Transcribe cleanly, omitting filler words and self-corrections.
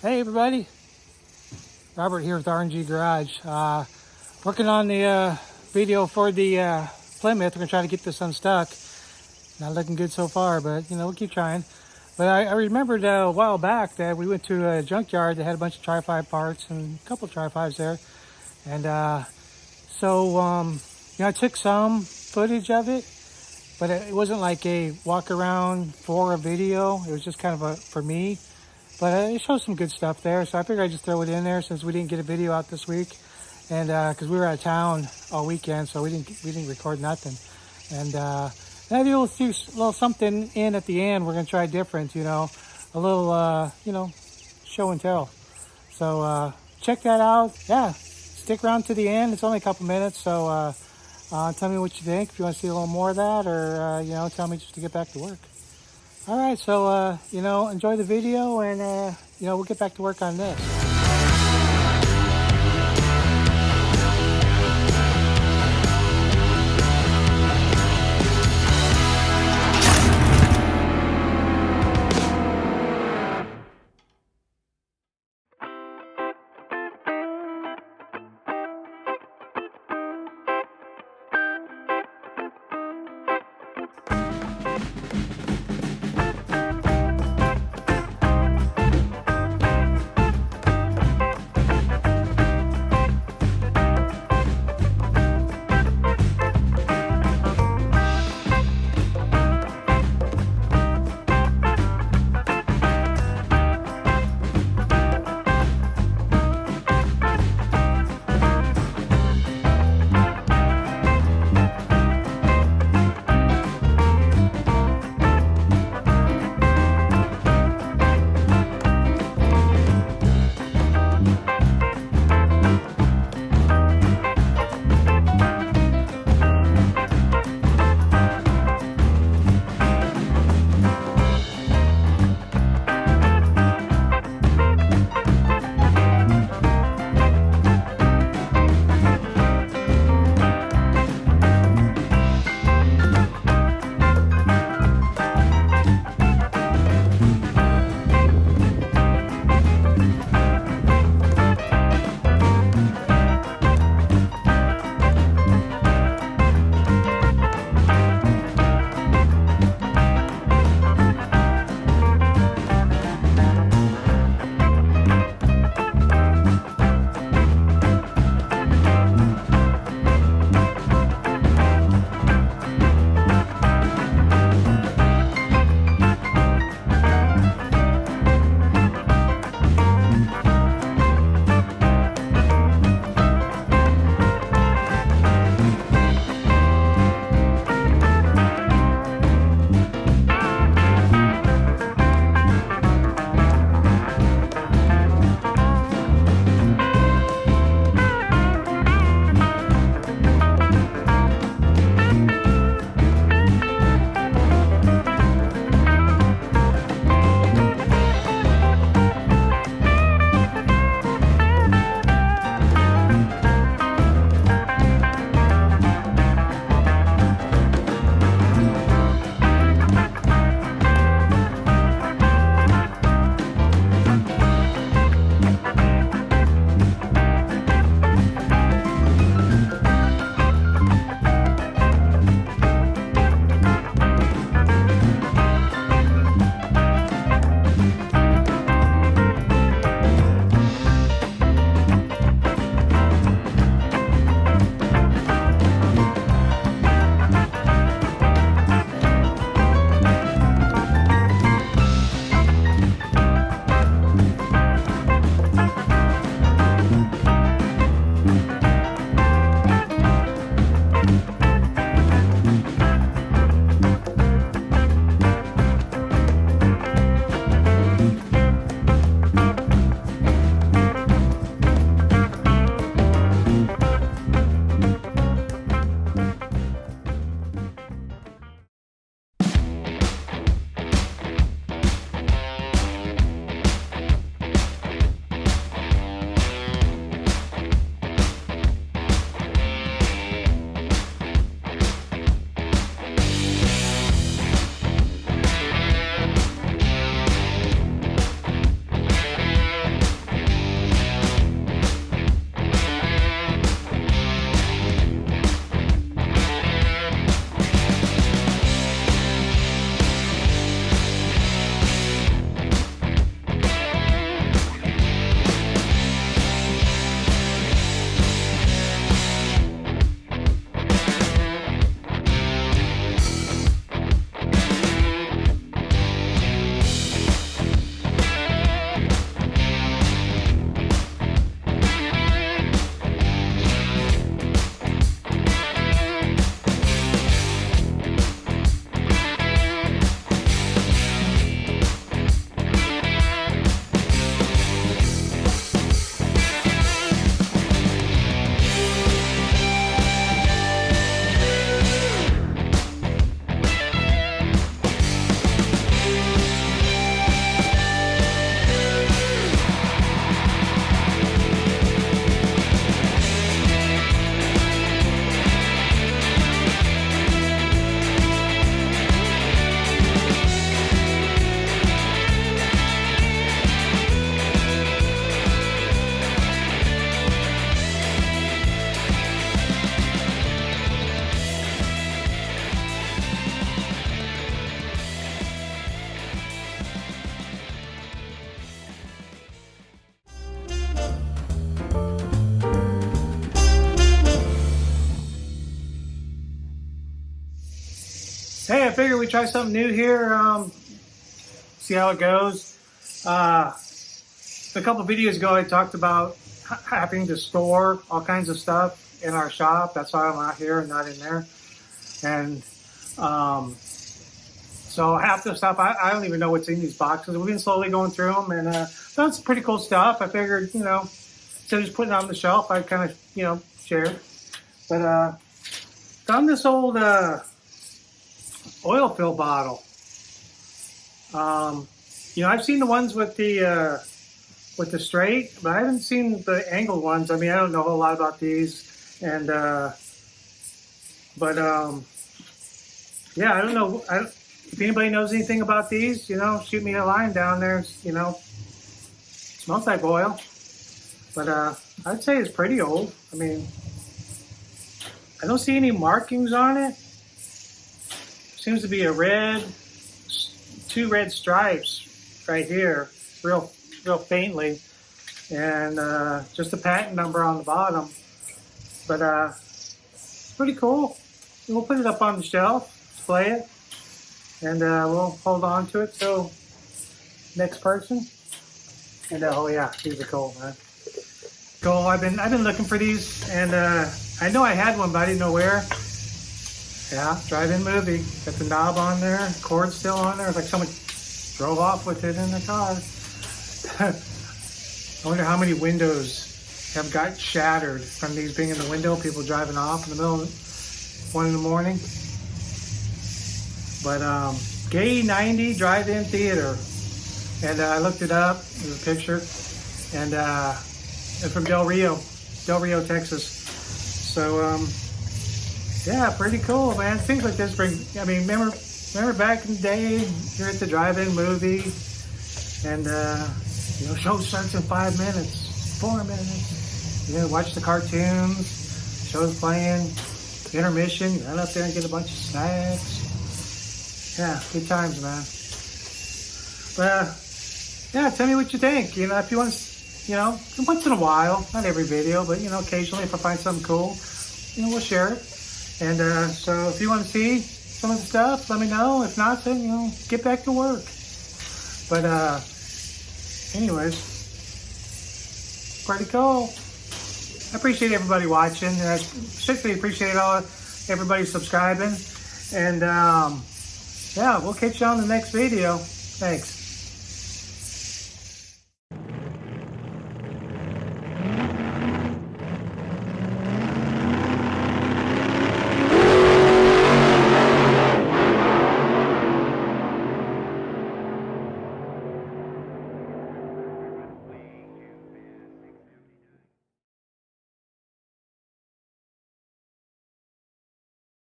Hey everybody, Robert here with RNG Garage. Working on the video for the Plymouth. We're gonna try to get this unstuck. Not looking good so far, but you know, we'll keep trying. But I remembered a while back that we went to a junkyard that had a bunch of Tri-5 parts and a couple of Tri-5s there. And you know, I took some footage of it, but it wasn't like a walk around for a video. It was just kind of for me. But it shows some good stuff there, so I figured I'd just throw it in there since we didn't get a video out this week, and because we were out of town all weekend, so we didn't record nothing. And I do a little something in at the end. We're gonna try different, you know, a little you know, show and tell. So check that out. Yeah, stick around to the end. It's only a couple minutes, so tell me what you think. If you want to see a little more of that, or you know, tell me just to get back to work. All right, so, you know, enjoy the video, and, you know, we'll get back to work on this. figured we'd try something new here. See how it goes. A couple videos ago, I talked about having to store all kinds of stuff in our shop. That's why I'm out here and not in there. And so half the stuff, I don't even know what's in these boxes. We've been slowly going through them, and that's pretty cool stuff. I figured, you know, instead of just putting it on the shelf, I'd kind of, you know, share. But found this old oil fill bottle. You know, I've seen the ones with the straight, but I haven't seen the angled ones. I mean, I don't know a whole lot about these, and yeah, I don't know. If anybody knows anything about these, you know, shoot me a line down there. You know, smells like oil, but I'd say it's pretty old. I mean, I don't see any markings on it. Seems to be a red, 2 red stripes right here, real faintly, and just a patent number on the bottom. But pretty cool. We'll put it up on the shelf, display it, and we'll hold on to it till next person. And oh yeah, these are cool, man. Cool. I've been looking for these, and I know I had one, but I didn't know where. Yeah, drive-in movie. Got the knob on there, cord still on there. It's like someone drove off with it in the car. I wonder how many windows have got shattered from these being in the window, people driving off in the middle of 1 in the morning. But Gay 90 Drive-In Theater. And I looked it up, there's a picture. And it's from Del Rio, Texas. So yeah, pretty cool, man. Things like this bring, I mean, remember back in the day, you're at the drive-in movie, and you know, show starts in 5 minutes, 4 minutes. You know, watch the cartoons, shows playing, intermission, run up there and get a bunch of snacks. Yeah, good times, man. But yeah, tell me what you think. You know, if you want, you know, once in a while, not every video, but you know, occasionally if I find something cool, you know, we'll share it. And so if you want to see some of the stuff, let me know. If not, then, you know, get back to work. But anyways, pretty cool. I appreciate everybody watching. And I particularly appreciate everybody subscribing. And yeah, we'll catch you on the next video. Thanks.